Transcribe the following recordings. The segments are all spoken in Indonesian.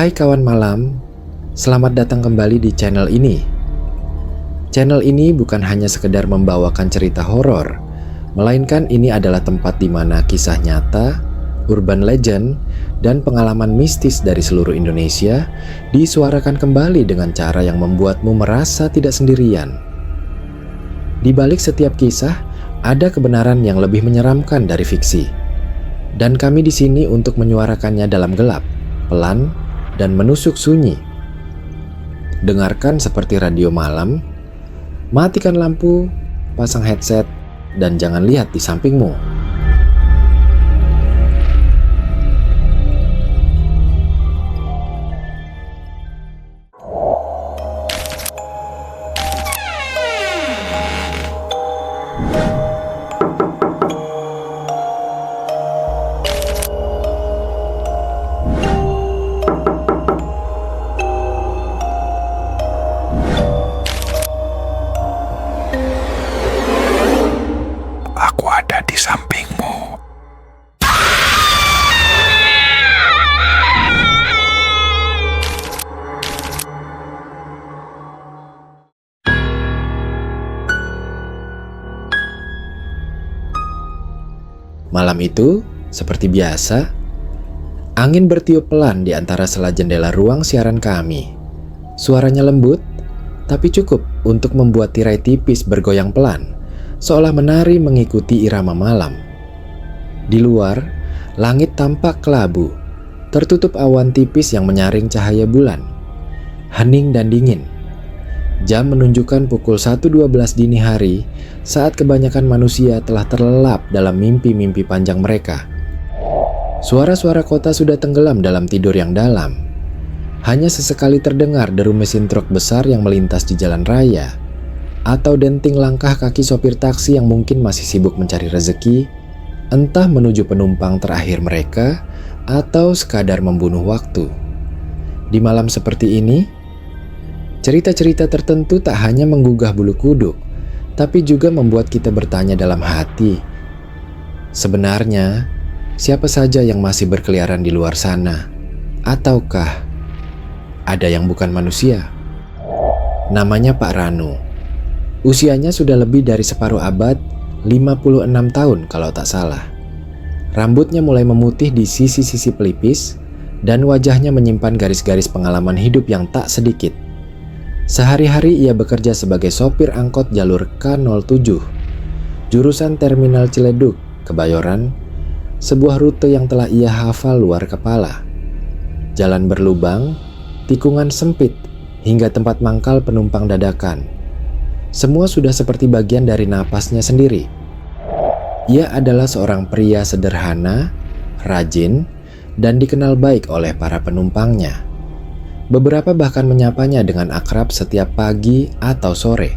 Hai kawan malam, selamat datang kembali di channel ini. Channel ini bukan hanya sekedar membawakan cerita horor, melainkan ini adalah tempat di mana kisah nyata, urban legend, dan pengalaman mistis dari seluruh Indonesia disuarakan kembali dengan cara yang membuatmu merasa tidak sendirian. Di balik setiap kisah, ada kebenaran yang lebih menyeramkan dari fiksi. Dan kami di sini untuk menyuarakannya dalam gelap, pelan, dan menusuk sunyi. Dengarkan seperti radio malam, matikan lampu, pasang headset, dan jangan lihat di sampingmu. Aku ada di sampingmu. Malam itu, seperti biasa, angin bertiup pelan di antara sela jendela ruang siaran kami. Suaranya lembut, tapi cukup untuk membuat tirai tipis bergoyang pelan, seolah menari mengikuti irama malam. Di luar, langit tampak kelabu, tertutup awan tipis yang menyaring cahaya bulan. Hening dan dingin. Jam menunjukkan pukul 1.12 dini hari saat kebanyakan manusia telah terlelap dalam mimpi-mimpi panjang mereka. Suara-suara kota sudah tenggelam dalam tidur yang dalam. Hanya sesekali terdengar deru mesin truk besar yang melintas di jalan raya, atau denting langkah kaki sopir taksi yang mungkin masih sibuk mencari rezeki, entah menuju penumpang terakhir mereka atau sekadar membunuh waktu. Di malam seperti ini, cerita-cerita tertentu tak hanya menggugah bulu kuduk, tapi juga membuat kita bertanya dalam hati, sebenarnya siapa saja yang masih berkeliaran di luar sana? Ataukah ada yang bukan manusia? Namanya Pak Ranu. Usianya sudah lebih dari separuh abad, 56 tahun kalau tak salah. Rambutnya mulai memutih di sisi-sisi pelipis, dan wajahnya menyimpan garis-garis pengalaman hidup yang tak sedikit. Sehari-hari ia bekerja sebagai sopir angkot jalur K07, jurusan Terminal Ciledug, Kebayoran, sebuah rute yang telah ia hafal luar kepala. Jalan berlubang, tikungan sempit, hingga tempat mangkal penumpang dadakan. Semua sudah seperti bagian dari napasnya sendiri. Ia adalah seorang pria sederhana, rajin, dan dikenal baik oleh para penumpangnya. Beberapa bahkan menyapanya dengan akrab setiap pagi atau sore.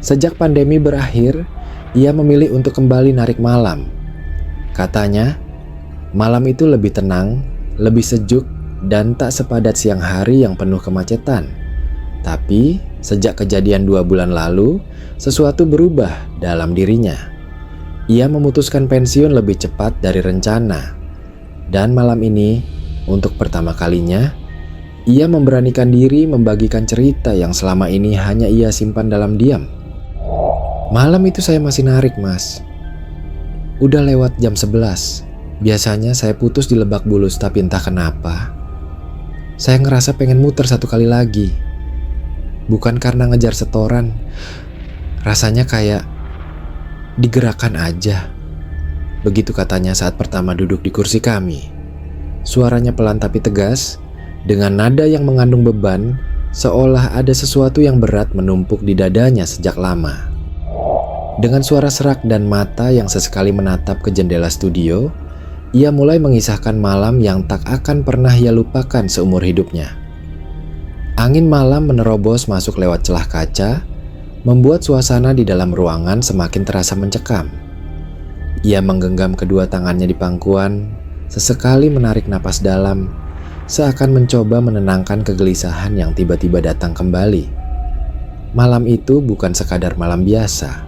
Sejak pandemi berakhir, ia memilih untuk kembali narik malam. Katanya, malam itu lebih tenang, lebih sejuk, dan tak sepadat siang hari yang penuh kemacetan. Tapi, sejak kejadian 2 bulan lalu, sesuatu berubah dalam dirinya. Ia memutuskan pensiun lebih cepat dari rencana. Dan malam ini, untuk pertama kalinya, ia memberanikan diri membagikan cerita yang selama ini hanya ia simpan dalam diam. Malam itu saya masih narik, Mas. Udah lewat jam 11. Biasanya saya putus di Lebak Bulus, tapi entah kenapa saya ngerasa pengen muter satu kali lagi. Bukan karena ngejar setoran, rasanya kayak digerakkan aja. Begitu katanya saat pertama duduk di kursi kami. Suaranya pelan tapi tegas, dengan nada yang mengandung beban, seolah ada sesuatu yang berat menumpuk di dadanya sejak lama. Dengan suara serak dan mata yang sesekali menatap ke jendela studio, ia mulai mengisahkan malam yang tak akan pernah ia lupakan seumur hidupnya. Angin malam menerobos masuk lewat celah kaca, membuat suasana di dalam ruangan semakin terasa mencekam. Ia menggenggam kedua tangannya di pangkuan, sesekali menarik napas dalam, seakan mencoba menenangkan kegelisahan yang tiba-tiba datang kembali. Malam itu bukan sekadar malam biasa.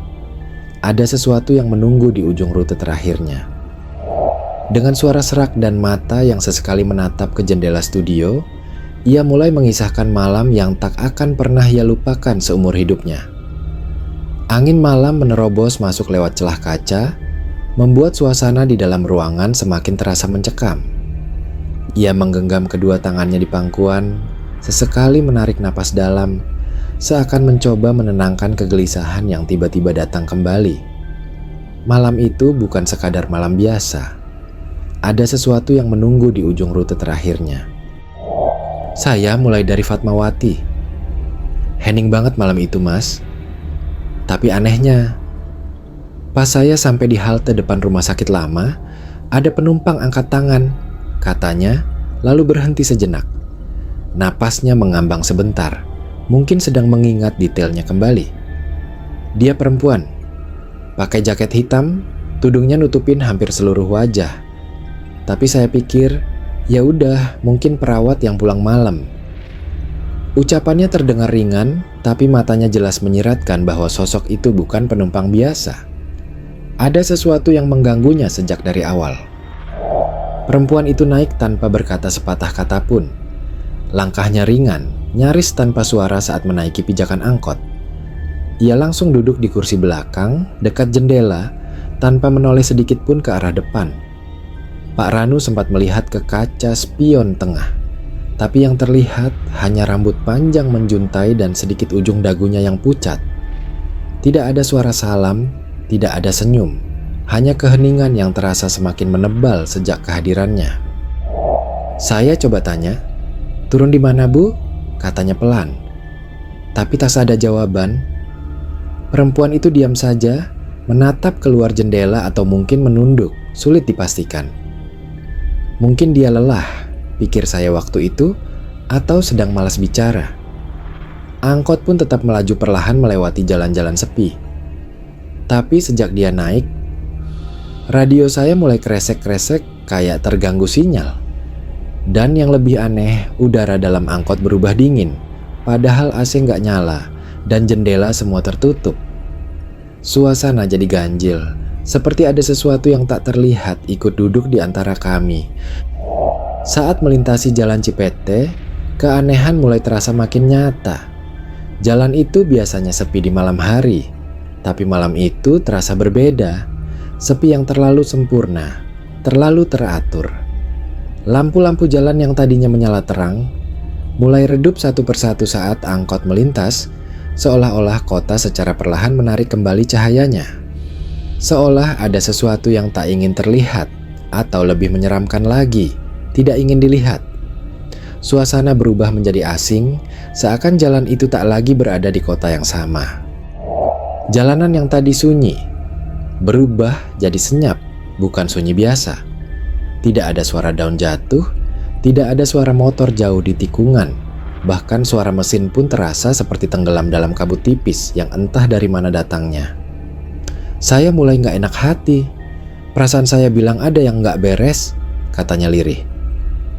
Ada sesuatu yang menunggu di ujung rute terakhirnya. Dengan suara serak dan mata yang sesekali menatap ke jendela studio, ia mulai mengisahkan malam yang tak akan pernah ia lupakan seumur hidupnya. Angin malam menerobos masuk lewat celah kaca, membuat suasana di dalam ruangan semakin terasa mencekam. Ia menggenggam kedua tangannya di pangkuan, sesekali menarik napas dalam, seakan mencoba menenangkan kegelisahan yang tiba-tiba datang kembali. Malam itu bukan sekadar malam biasa. Ada sesuatu yang menunggu di ujung rute terakhirnya. Saya mulai dari Fatmawati. Hening banget malam itu, Mas. Tapi anehnya, pas saya sampai di halte depan rumah sakit lama, ada penumpang angkat tangan, katanya, lalu berhenti sejenak. Napasnya mengambang sebentar, mungkin sedang mengingat detailnya kembali. Dia perempuan, pakai jaket hitam, tudungnya nutupin hampir seluruh wajah. Tapi saya pikir, ya udah, mungkin perawat yang pulang malam. Ucapannya terdengar ringan, tapi matanya jelas menyiratkan bahwa sosok itu bukan penumpang biasa. Ada sesuatu yang mengganggunya sejak dari awal. Perempuan itu naik tanpa berkata sepatah kata pun. Langkahnya ringan, nyaris tanpa suara saat menaiki pijakan angkot. Ia langsung duduk di kursi belakang, dekat jendela, tanpa menoleh sedikit pun ke arah depan. Pak Ranu sempat melihat ke kaca spion tengah, tapi yang terlihat hanya rambut panjang menjuntai dan sedikit ujung dagunya yang pucat. Tidak ada suara salam, tidak ada senyum, hanya keheningan yang terasa semakin menebal sejak kehadirannya. Saya coba tanya, "Turun di mana, Bu?" katanya pelan. Tapi tak ada jawaban. Perempuan itu diam saja, menatap keluar jendela atau mungkin menunduk, sulit dipastikan. Mungkin dia lelah, pikir saya waktu itu, atau sedang malas bicara. Angkot pun tetap melaju perlahan melewati jalan-jalan sepi. Tapi sejak dia naik, radio saya mulai kresek-kresek kayak terganggu sinyal. Dan yang lebih aneh, udara dalam angkot berubah dingin, padahal AC nggak nyala dan jendela semua tertutup. Suasana jadi ganjil. Seperti ada sesuatu yang tak terlihat ikut duduk di antara kami. Saat melintasi jalan Cipete, keanehan mulai terasa makin nyata. Jalan itu biasanya sepi di malam hari, tapi malam itu terasa berbeda. Sepi yang terlalu sempurna, terlalu teratur. Lampu-lampu jalan yang tadinya menyala terang, mulai redup satu persatu saat angkot melintas, seolah-olah kota secara perlahan menarik kembali cahayanya. Seolah ada sesuatu yang tak ingin terlihat, atau lebih menyeramkan lagi, tidak ingin dilihat. Suasana berubah menjadi asing, seakan jalan itu tak lagi berada di kota yang sama. Jalanan yang tadi sunyi, berubah jadi senyap, bukan sunyi biasa. Tidak ada suara daun jatuh, tidak ada suara motor jauh di tikungan, bahkan suara mesin pun terasa seperti tenggelam dalam kabut tipis yang entah dari mana datangnya. Saya mulai gak enak hati. Perasaan saya bilang ada yang gak beres, katanya lirih.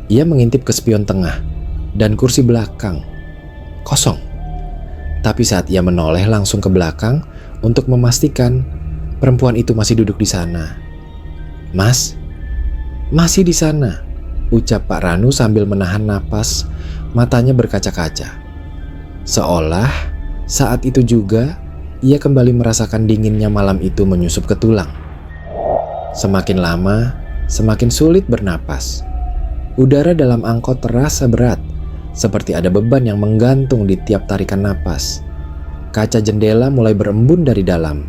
Ia mengintip ke spion tengah dan kursi belakang. Kosong. Tapi saat ia menoleh langsung ke belakang untuk memastikan perempuan itu masih duduk di sana. "Mas, masih di sana," ucap Pak Ranu sambil menahan napas, matanya berkaca-kaca. Seolah saat itu juga ia kembali merasakan dinginnya malam itu menyusup ke tulang. Semakin lama, semakin sulit bernapas. Udara dalam angkot terasa berat, seperti ada beban yang menggantung di tiap tarikan napas. Kaca jendela mulai berembun dari dalam,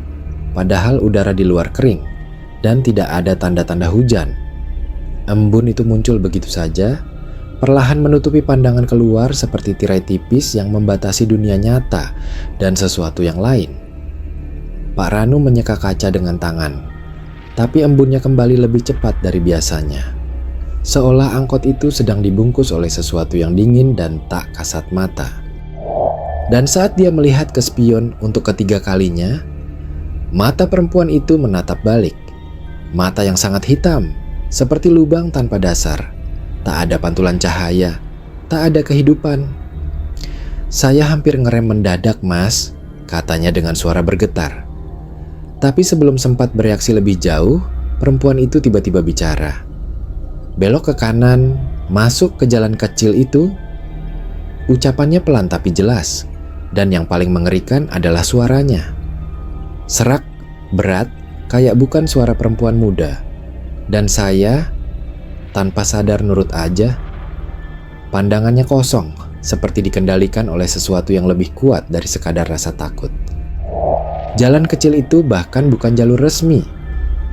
padahal udara di luar kering, dan tidak ada tanda-tanda hujan. Embun itu muncul begitu saja, perlahan menutupi pandangan keluar seperti tirai tipis yang membatasi dunia nyata dan sesuatu yang lain. Pak Ranu menyeka kaca dengan tangan, tapi embunnya kembali lebih cepat dari biasanya. Seolah angkot itu sedang dibungkus oleh sesuatu yang dingin dan tak kasat mata. Dan saat dia melihat ke spion untuk ketiga kalinya, mata perempuan itu menatap balik. Mata yang sangat hitam, seperti lubang tanpa dasar. Tak ada pantulan cahaya, tak ada kehidupan. "Saya hampir ngerem mendadak, Mas," katanya dengan suara bergetar. Tapi sebelum sempat bereaksi lebih jauh, perempuan itu tiba-tiba bicara. Belok ke kanan, masuk ke jalan kecil itu. Ucapannya pelan tapi jelas, dan yang paling mengerikan adalah suaranya. Serak, berat, kayak bukan suara perempuan muda. Dan saya, tanpa sadar nurut aja. Pandangannya kosong, seperti dikendalikan oleh sesuatu yang lebih kuat dari sekadar rasa takut. Jalan kecil itu bahkan bukan jalur resmi.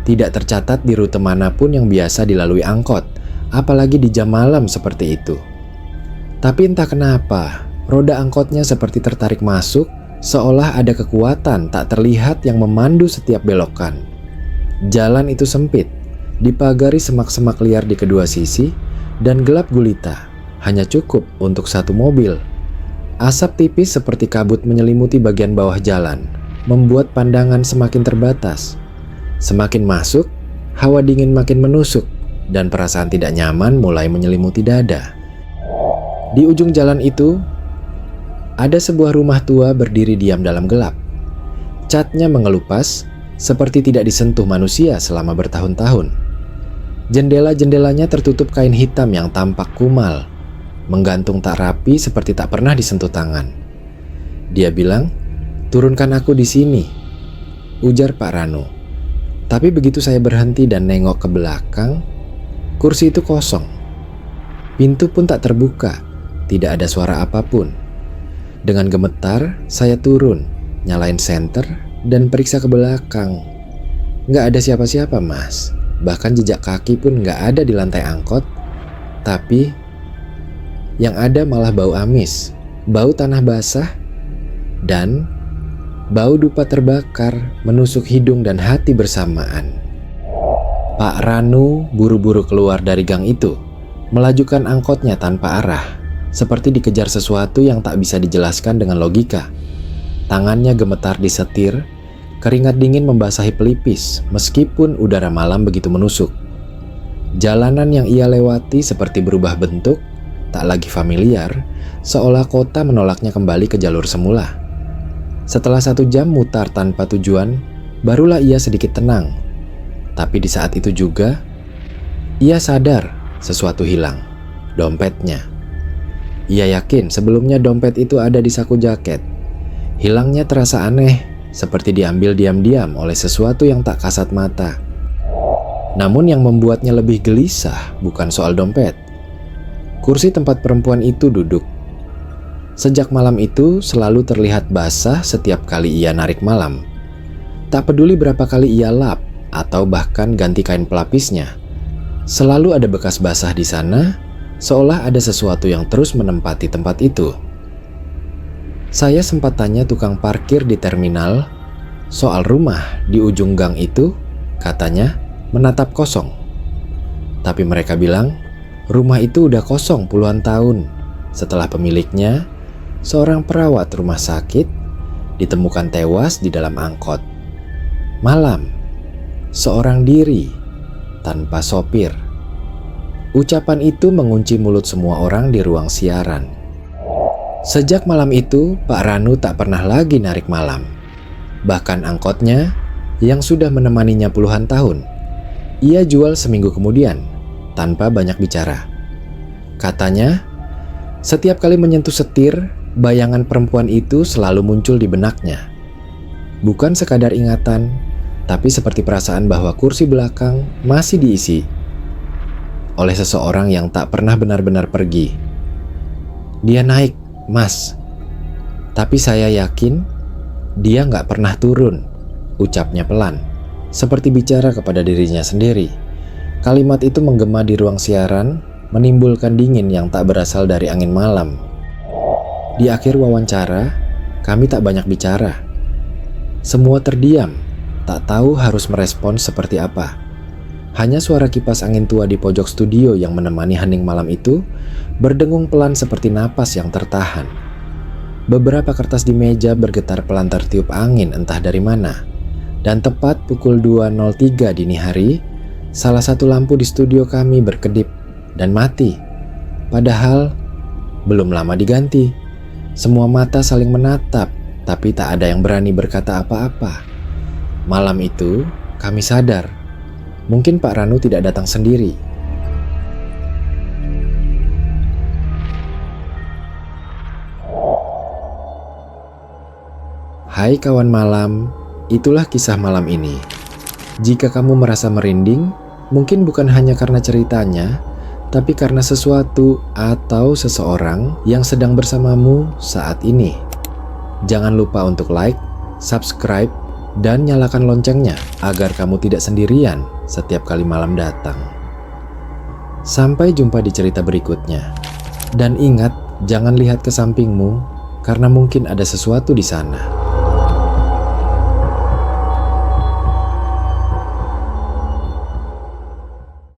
Tidak tercatat di rute manapun yang biasa dilalui angkot, apalagi di jam malam seperti itu. Tapi entah kenapa, roda angkotnya seperti tertarik masuk, seolah ada kekuatan tak terlihat yang memandu setiap belokan. Jalan itu sempit, dipagari semak-semak liar di kedua sisi, dan gelap gulita, hanya cukup untuk satu mobil. Asap tipis seperti kabut menyelimuti bagian bawah jalan, membuat pandangan semakin terbatas. Semakin masuk, hawa dingin makin menusuk, dan perasaan tidak nyaman mulai menyelimuti dada. Di ujung jalan itu, ada sebuah rumah tua berdiri diam dalam gelap. Catnya mengelupas, seperti tidak disentuh manusia selama bertahun-tahun. Jendela-jendelanya tertutup kain hitam yang tampak kumal, menggantung tak rapi seperti tak pernah disentuh tangan. Dia bilang, "Turunkan aku di sini," ujar Pak Ranu. Tapi begitu saya berhenti dan nengok ke belakang, kursi itu kosong. Pintu pun tak terbuka. Tidak ada suara apapun. Dengan gemetar, saya turun, nyalain senter, dan periksa ke belakang. Nggak ada siapa-siapa, Mas. Bahkan jejak kaki pun nggak ada di lantai angkot. Tapi, yang ada malah bau amis, bau tanah basah, dan bau dupa terbakar menusuk hidung dan hati bersamaan. Pak Ranu buru-buru keluar dari gang itu, melajukan angkotnya tanpa arah. Seperti dikejar sesuatu yang tak bisa dijelaskan dengan logika. Tangannya gemetar di setir, keringat dingin membasahi pelipis meskipun udara malam begitu menusuk. Jalanan yang ia lewati seperti berubah bentuk, tak lagi familiar, seolah kota menolaknya kembali ke jalur semula. Setelah 1 jam mutar tanpa tujuan, barulah ia sedikit tenang. Tapi di saat itu juga, ia sadar sesuatu hilang, dompetnya. Ia yakin sebelumnya dompet itu ada di saku jaket. Hilangnya terasa aneh, seperti diambil diam-diam oleh sesuatu yang tak kasat mata. Namun yang membuatnya lebih gelisah bukan soal dompet. Kursi tempat perempuan itu duduk. Sejak malam itu selalu terlihat basah setiap kali ia narik malam. Tak peduli berapa kali ia lap atau bahkan ganti kain pelapisnya, selalu ada bekas basah di sana, seolah ada sesuatu yang terus menempati tempat itu. Saya sempat tanya tukang parkir di terminal soal rumah di ujung gang itu, katanya menatap kosong. Tapi mereka bilang rumah itu udah kosong puluhan tahun setelah pemiliknya, seorang perawat rumah sakit, ditemukan tewas di dalam angkot. Malam, seorang diri tanpa sopir. Ucapan itu mengunci mulut semua orang di ruang siaran. Sejak malam itu, Pak Ranu tak pernah lagi narik malam. Bahkan angkotnya, yang sudah menemaninya puluhan tahun, ia jual seminggu kemudian, tanpa banyak bicara. Katanya, setiap kali menyentuh setir, bayangan perempuan itu selalu muncul di benaknya. Bukan sekadar ingatan, tapi seperti perasaan bahwa kursi belakang masih diisi oleh seseorang yang tak pernah benar-benar pergi. Dia naik, Mas. Tapi saya yakin dia nggak pernah turun, ucapnya pelan, seperti bicara kepada dirinya sendiri. Kalimat itu menggema di ruang siaran, menimbulkan dingin yang tak berasal dari angin malam. Di akhir wawancara, kami tak banyak bicara. Semua terdiam, tak tahu harus merespons seperti apa. Hanya suara kipas angin tua di pojok studio yang menemani hening malam itu berdengung pelan seperti napas yang tertahan. Beberapa kertas di meja bergetar pelan tertiup angin entah dari mana. Dan tepat pukul 2.03 dini hari, salah satu lampu di studio kami berkedip dan mati. Padahal belum lama diganti. Semua mata saling menatap, tapi tak ada yang berani berkata apa-apa. Malam itu kami sadar, mungkin Pak Ranu tidak datang sendiri. Hai kawan malam, itulah kisah malam ini. Jika kamu merasa merinding, mungkin bukan hanya karena ceritanya, tapi karena sesuatu atau seseorang yang sedang bersamamu saat ini. Jangan lupa untuk like, subscribe, dan nyalakan loncengnya agar kamu tidak sendirian setiap kali malam datang. Sampai jumpa di cerita berikutnya. Dan ingat, jangan lihat ke sampingmu karena mungkin ada sesuatu di sana.